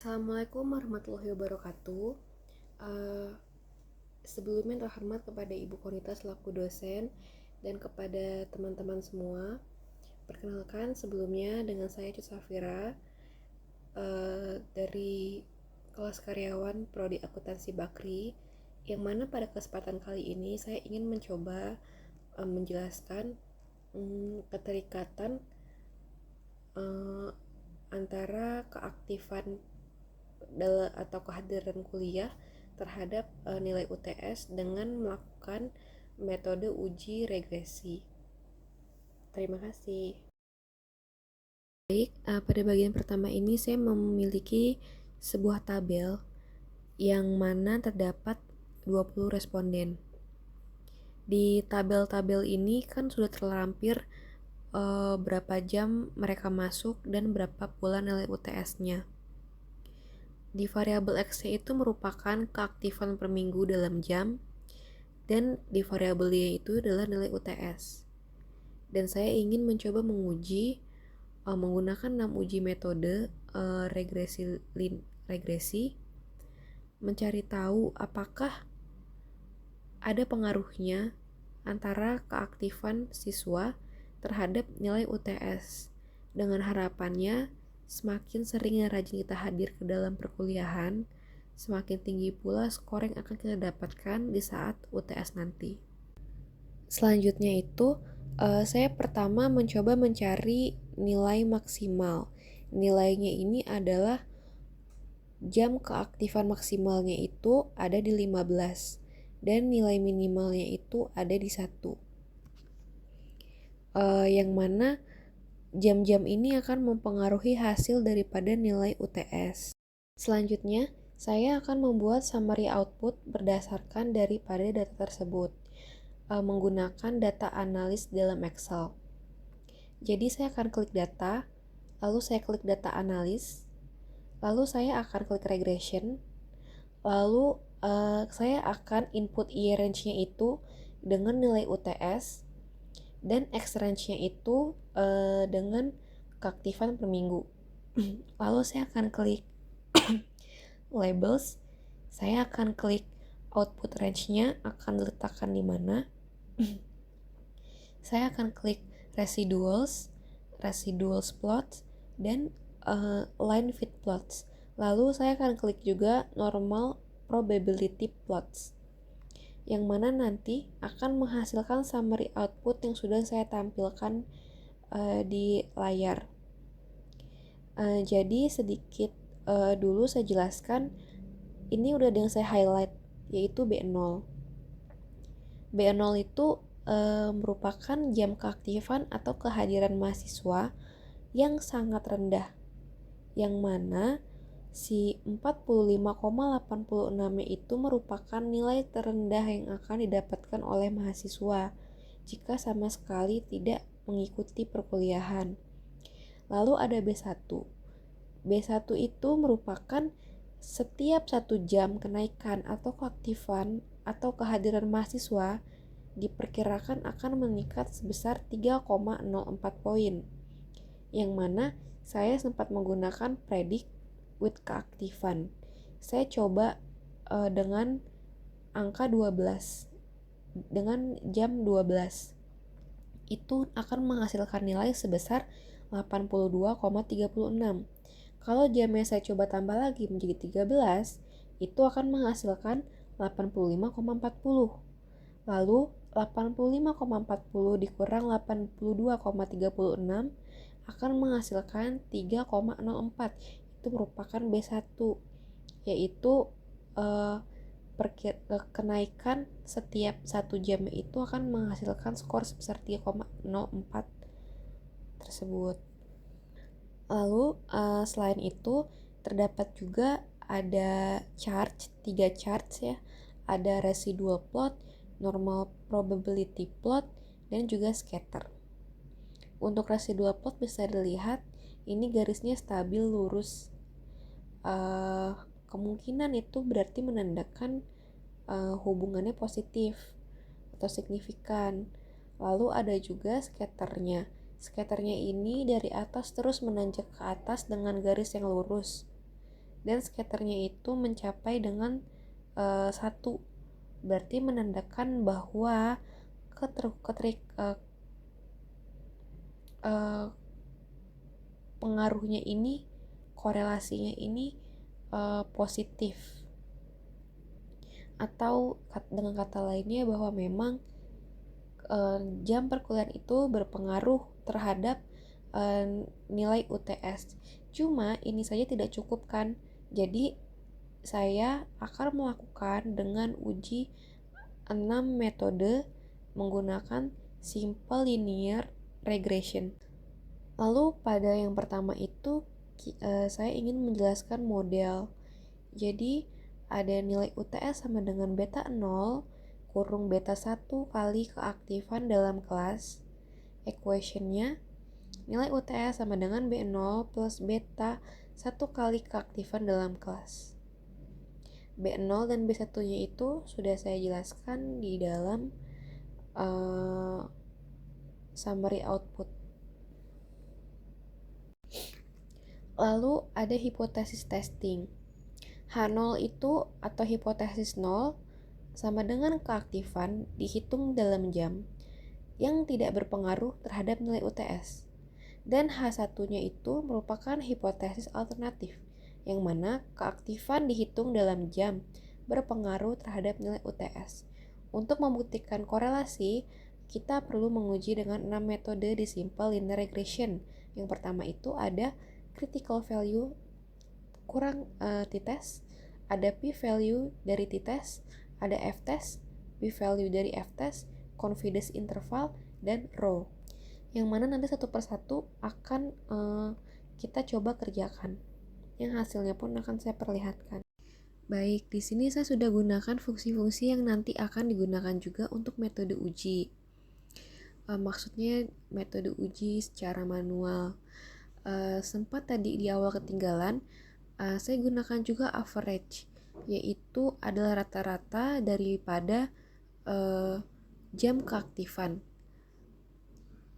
Assalamualaikum warahmatullahi wabarakatuh. Eh, Sebelumnya terhormat kepada Ibu Konita selaku dosen dan kepada teman-teman semua. Perkenalkan sebelumnya dengan saya Cut Safira dari kelas karyawan Prodi Akuntansi Bakri, yang mana pada kesempatan kali ini saya ingin mencoba menjelaskan keterikatan eh, antara keaktifan atau kehadiran kuliah terhadap nilai UTS dengan melakukan metode uji regresi. Terima kasih. Baik, pada bagian pertama ini saya memiliki sebuah tabel yang mana terdapat 20 responden. Di tabel-tabel ini kan sudah terlampir berapa jam mereka masuk dan berapa pula nilai UTS-nya. Di variabel X-nya itu merupakan keaktifan per minggu dalam jam, dan di variabel Y itu adalah nilai UTS. Dan saya ingin mencoba menguji menggunakan 6 uji metode regresi, mencari tahu apakah ada pengaruhnya antara keaktifan siswa terhadap nilai UTS, dengan harapannya semakin sering dan rajin kita hadir ke dalam perkuliahan, semakin tinggi pula skor yang akan kita dapatkan di saat UTS nanti. Selanjutnya itu saya pertama mencoba mencari nilai maksimal. Nilainya ini adalah jam keaktifan maksimalnya itu ada di 15 dan nilai minimalnya itu ada di 1. Yang mana jam-jam ini akan mempengaruhi hasil daripada nilai UTS. Selanjutnya, saya akan membuat summary output berdasarkan daripada data tersebut menggunakan data analis dalam Excel. Jadi saya akan klik data, lalu saya klik data analis, lalu saya akan klik regression, lalu saya akan input Y range-nya itu dengan nilai UTS, dan X range-nya itu dengan keaktifan per minggu. Lalu saya akan klik labels, saya akan klik output range-nya akan diletakkan di mana. Saya akan klik residuals plot, dan line fit plots. Lalu saya akan klik juga normal probability plots, yang mana nanti akan menghasilkan summary output yang sudah saya tampilkan di layar. Jadi sedikit dulu saya jelaskan, ini udah ada yang saya highlight, yaitu B0. B0 itu merupakan jam keaktifan atau kehadiran mahasiswa yang sangat rendah, yang mana si 45,86 itu merupakan nilai terendah yang akan didapatkan oleh mahasiswa jika sama sekali tidak mengikuti perkuliahan. Lalu ada B1. B1 itu merupakan setiap 1 jam kenaikan atau keaktifan atau kehadiran mahasiswa diperkirakan akan meningkat sebesar 3,04 poin, yang mana saya sempat menggunakan predict with keaktifan. Saya coba dengan angka 12, dengan jam 12 itu akan menghasilkan nilai sebesar 82,36. Kalau jamnya saya coba tambah lagi menjadi 13, itu akan menghasilkan 85,40. Lalu 85,40 dikurang 82,36 akan menghasilkan 3,04. Itu merupakan B1, yaitu kenaikan setiap 1 jam itu akan menghasilkan skor sebesar 3,04 tersebut. Lalu selain itu terdapat juga ada chart, 3 chart ya. Ada residual plot, normal probability plot, dan juga scatter. Untuk residual plot bisa dilihat ini garisnya stabil lurus. Kemungkinan itu berarti menandakan hubungannya positif atau signifikan. Lalu ada juga scatternya. Scatternya ini dari atas terus menanjak ke atas dengan garis yang lurus. dan skaternya itu mencapai dengan 1. Berarti menandakan bahwa pengaruhnya ini, korelasinya ini positif. Atau dengan kata lainnya bahwa memang jam perkuliahan itu berpengaruh terhadap nilai UTS. Cuma ini saja tidak cukup kan. Jadi saya akan melakukan dengan uji 6 metode menggunakan simple linear regression. Lalu pada yang pertama itu saya ingin menjelaskan model. Jadi ada nilai UTS sama dengan beta 0 kurung beta 1 kali keaktifan dalam kelas. Equationnya nilai UTS sama dengan B0 plus beta 1 kali keaktifan dalam kelas. B0 dan B1 nya itu sudah saya jelaskan di dalam summary output. Lalu ada hipotesis testing. H0 itu atau hipotesis 0 sama dengan keaktifan dihitung dalam jam yang tidak berpengaruh terhadap nilai UTS. Dan H1-nya itu merupakan hipotesis alternatif, yang mana keaktifan dihitung dalam jam berpengaruh terhadap nilai UTS. Untuk membuktikan korelasi, kita perlu menguji dengan 6 metode di simple linear regression. Yang pertama itu ada critical value kurang t-test, ada p-value dari t-test, ada f-test, p-value dari f-test, confidence interval, dan rho. Yang mana nanti satu persatu akan kita coba kerjakan. Yang hasilnya pun akan saya perlihatkan. Baik, di sini saya sudah gunakan fungsi-fungsi yang nanti akan digunakan juga untuk metode uji. Maksudnya metode uji secara manual. Sempat tadi di awal ketinggalan, saya gunakan juga average, yaitu adalah rata-rata daripada jam keaktifan.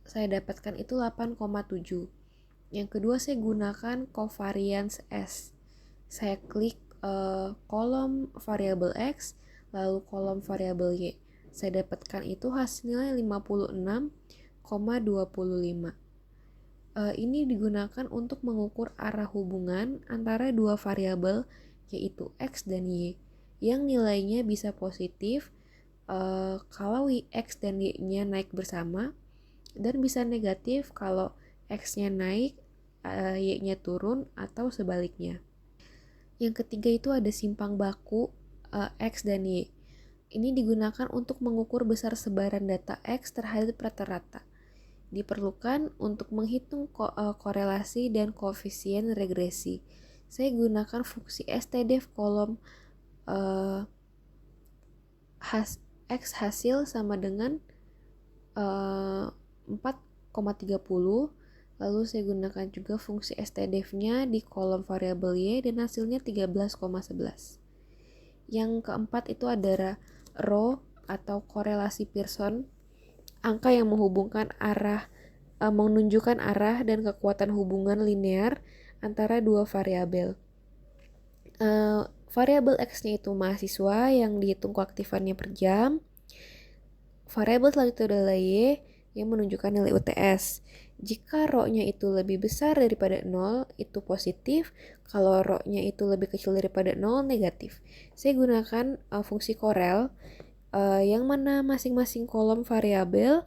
Saya dapatkan itu 8,7. Yang kedua saya gunakan covariance S. Saya klik kolom variabel X, lalu kolom variabel Y. Saya dapatkan itu hasilnya 56,25. Ini digunakan untuk mengukur arah hubungan antara dua variabel yaitu X dan Y yang nilainya bisa positif kalau X dan Y-nya naik bersama, dan bisa negatif kalau X-nya naik, Y-nya turun, atau sebaliknya. Yang ketiga itu ada simpang baku X dan Y. Ini digunakan untuk mengukur besar sebaran data X terhadap rata-rata. Diperlukan untuk menghitung korelasi dan koefisien regresi. Saya gunakan fungsi stdif kolom X hasil sama dengan 4,30. Lalu saya gunakan juga fungsi stdif-nya di kolom variabel Y dan hasilnya 13,11. Yang keempat itu ada rho atau korelasi Pearson, angka yang menghubungkan menunjukkan arah dan kekuatan hubungan linear antara dua variabel. Variabel X-nya itu mahasiswa yang dihitung keaktifannya per jam. Variabel selanjutnya adalah Y yang menunjukkan nilai UTS. Jika rho-nya itu lebih besar daripada 0, itu positif. Kalau rho-nya itu lebih kecil daripada 0, negatif. Saya gunakan fungsi korel, yang mana masing-masing kolom variabel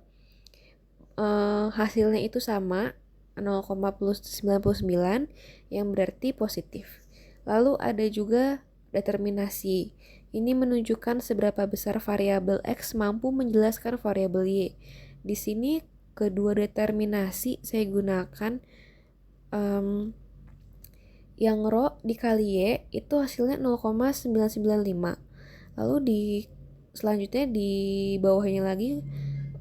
hasilnya itu sama, 0,99, yang berarti positif. Lalu ada juga determinasi. Ini menunjukkan seberapa besar variabel X mampu menjelaskan variabel Y. Di sini kedua determinasi saya gunakan yang rho dikali Y itu hasilnya 0,995. Lalu selanjutnya di bawahnya lagi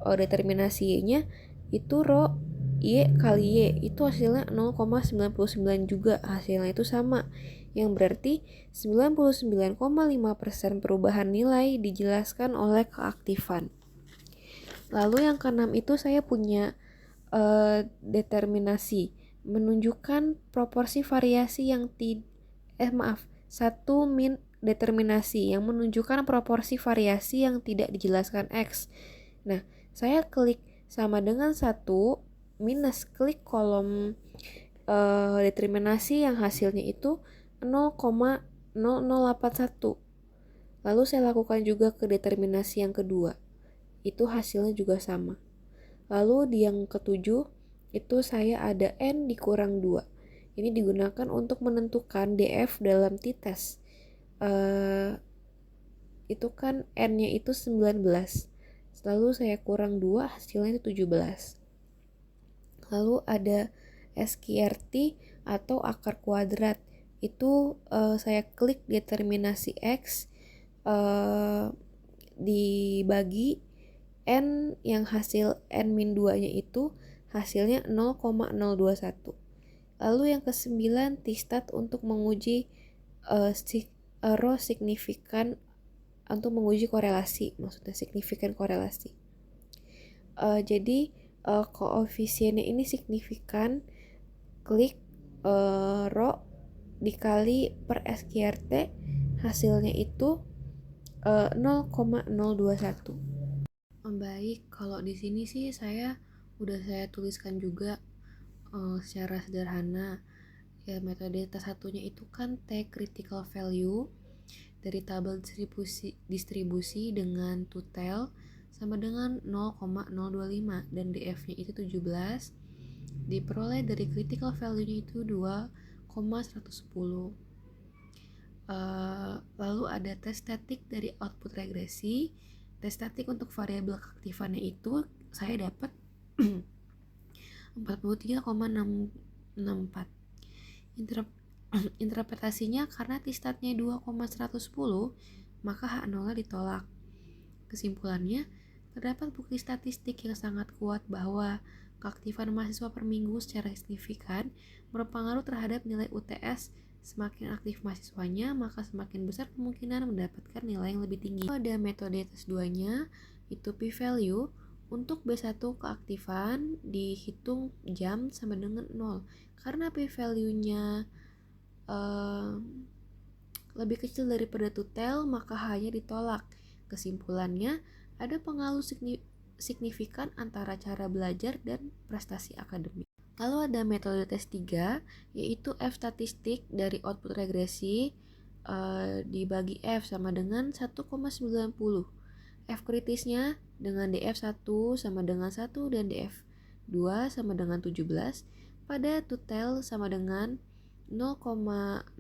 determinasi Y-nya itu rho Y kali Y itu hasilnya 0,99 juga, hasilnya itu sama, yang berarti 99,5% perubahan nilai dijelaskan oleh keaktifan. Lalu yang keenam itu saya punya determinasi menunjukkan proporsi variasi yang satu min determinasi yang menunjukkan proporsi variasi yang tidak dijelaskan X. Nah, saya klik sama dengan 1 minus klik kolom determinasi yang hasilnya itu 0,0081. Lalu saya lakukan juga ke determinasi yang kedua. Itu hasilnya juga sama. Lalu di yang ketujuh itu saya ada N dikurang 2. Ini digunakan untuk menentukan DF dalam t-test. Itu kan N-nya itu 19. Lalu saya kurang 2, hasilnya itu 17. Lalu ada SQRT atau akar kuadrat. Itu saya klik determinasi X dibagi N yang hasil N-2 nya itu hasilnya 0,021. Lalu yang ke-9 T-stat untuk menguji rho signifikan, untuk menguji korelasi, maksudnya signifikan korelasi. Jadi koefisiennya ini signifikan, klik rho dikali per SQRT, hasilnya itu 0,021. Baik, kalau di sini sih saya tuliskan juga secara sederhana. Ya, metode tes satunya itu kan T critical value dari tabel distribusi dengan tutel sama dengan 0,025 dan DF-nya itu 17. Diperoleh dari critical value-nya itu 2,110. Lalu ada tes statik dari output regresi. Tes statik untuk variabel keaktifannya itu saya dapat 43,664. Interpretasinya karena t-statnya 2,110, maka H0 ditolak. Kesimpulannya, terdapat bukti statistik yang sangat kuat bahwa keaktifan mahasiswa per minggu secara signifikan berpengaruh terhadap nilai UTS. Semakin aktif mahasiswanya, maka semakin besar kemungkinan mendapatkan nilai yang lebih tinggi. Ada metode tes 2-nya, itu p-value. Untuk B1 keaktifan dihitung jam sama dengan 0. Karena p-value-nya lebih kecil daripada tutel, maka H-nya ditolak. Kesimpulannya, ada pengaruh signifikan antara cara belajar dan prestasi akademik. Lalu ada metode tes 3, yaitu F statistik dari output regresi dibagi F sama dengan 1,90. F kritisnya dengan DF1 sama dengan 1 dan DF2 sama dengan 17. Pada tutel sama dengan 0,05.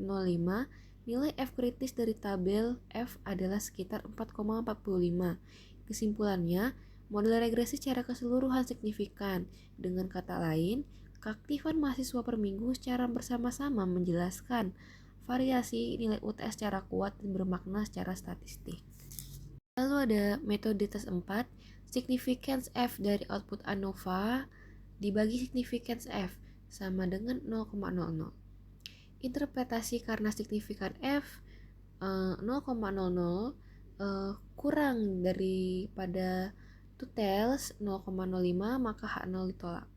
Nilai F kritis dari tabel F adalah sekitar 4,45. Kesimpulannya, model regresi secara keseluruhan signifikan. Dengan kata lain, keaktifan mahasiswa per minggu secara bersama-sama menjelaskan variasi nilai UTS secara kuat dan bermakna secara statistik. Lalu ada metode tes 4, significance F dari output ANOVA dibagi significance F sama dengan 0,00. Interpretasi karena signifikan F 0,00 kurang daripada tutels 0,05, maka H0 ditolak.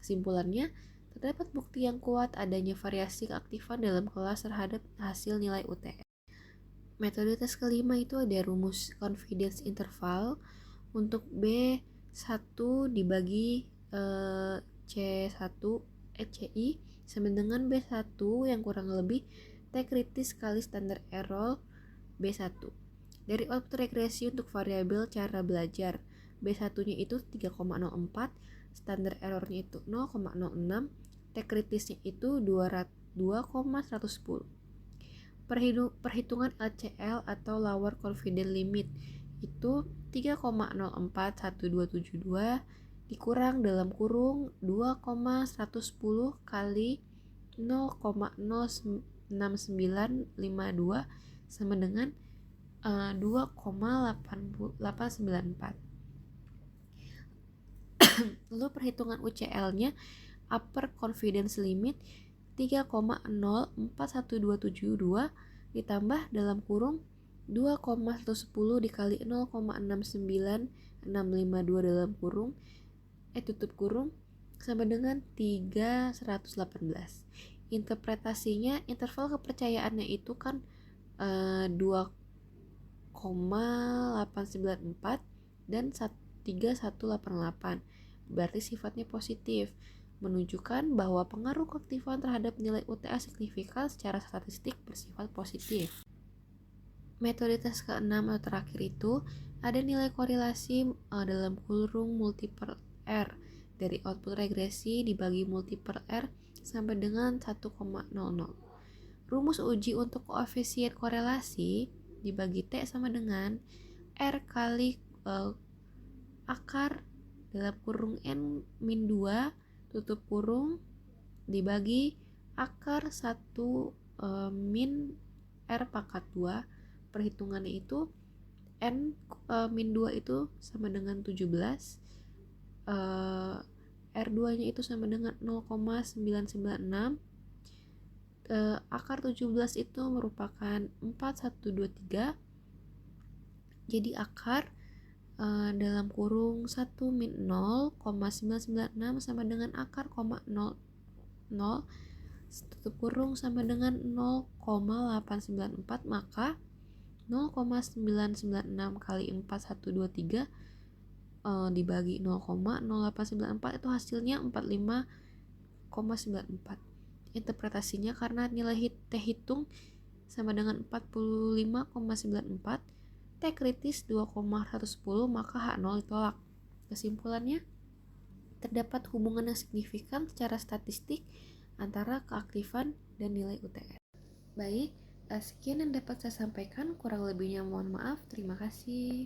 Kesimpulannya, terdapat bukti yang kuat adanya variasi keaktifan dalam kelas terhadap hasil nilai UTS. Metode tes kelima itu ada rumus confidence interval. Untuk B1 dibagi CI sama dengan B1 yang kurang lebih T kritis kali standar error B1. Dari output regresi untuk variabel cara belajar, B1-nya itu 3,04, standar errornya itu 0,06, T kritisnya itu 2,110. Perhitungan LCL atau lower confidence limit itu 3,041272 dikurang dalam kurung 2,110 kali 0,06952 sama dengan 2,894. Lalu perhitungan UCL-nya, upper confidence limit 3,041272 ditambah dalam kurung 2,110 dikali 0,69652 dalam kurung tutup kurung sama dengan 318. Interpretasinya, interval kepercayaannya itu kan 2,894 dan 3188. Berarti sifatnya positif, menunjukkan bahwa pengaruh keaktifan terhadap nilai UTS signifikan secara statistik bersifat positif. Metode tes ke-6 atau terakhir itu ada nilai korelasi dalam kurung multiple R dari output regresi dibagi multiple R sampai dengan 1,00. Rumus uji untuk koefisien korelasi dibagi T sama dengan R kali akar dalam kurung N min 2 tutup kurung dibagi akar 1 min R pangkat 2. Perhitungannya itu N min 2 itu sama dengan 17, R2 nya itu sama dengan 0,996, akar 17 itu merupakan 4123. Jadi akar dalam kurung 1 min 0,996 sama dengan akar 0,00 tutup kurung sama dengan 0,894, maka 0,996 kali 4123 dibagi 0,0894 itu hasilnya 45,94. Interpretasinya karena nilai T hitung sama dengan 45,94, T kritis 2,110, maka H0 ditolak. Kesimpulannya, terdapat hubungan yang signifikan secara statistik antara keaktifan dan nilai UTS. Baik, sekian yang dapat saya sampaikan, kurang lebihnya mohon maaf. Terima kasih.